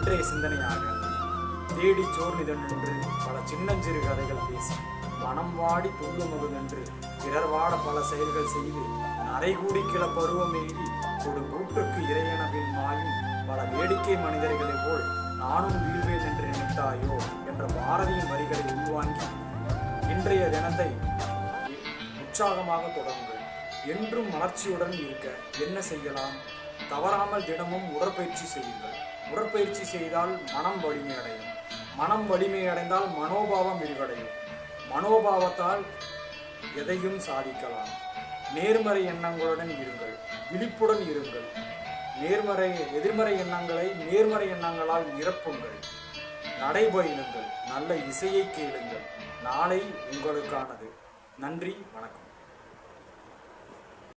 இன்றைய சிந்தனையாக தேடி சோர்நிதென்று பல சின்னஞ்சிறு கதைகள் பேசி மனம் வாடி துள்ளுமுகுதென்று பிறர் வாட பல செயல்கள் செய்து நரைகூடி கிள பருவமெய்தி ஒரு கூற்றுக்கு இறையெனவில் மாயும் பல வேடிக்கை மனிதர்களைப் போல் நானும் வீழ்வேன் என்று நினைத்தாயோ என்ற பாரதியின் வரிகளை உள்வாங்கி இன்றைய தினத்தை உற்சாகமாக தொடருங்கள். என்றும் மலர்ச்சியுடன் இருக்க என்ன செய்யலாம்? தவறாமல் தினமும் உடற்பயிற்சி செய்யுங்கள். உடற்பயிற்சி செய்தால் மனம் வலிமையடையும். மனம் வலிமையடைந்தால் மனோபாவம் விரிவடையும். மனோபாவத்தால் எதையும் சாதிக்கலாம். நேர்மறை எண்ணங்களுடன் இருங்கள். விழிப்புடன் இருங்கள். எதிர்மறை எண்ணங்களை நேர்மறை எண்ணங்களால் நிரப்புங்கள். நடைபயிலுங்கள். நல்ல இசையை கேளுங்கள். நாளை உங்களுக்கானது. நன்றி, வணக்கம்.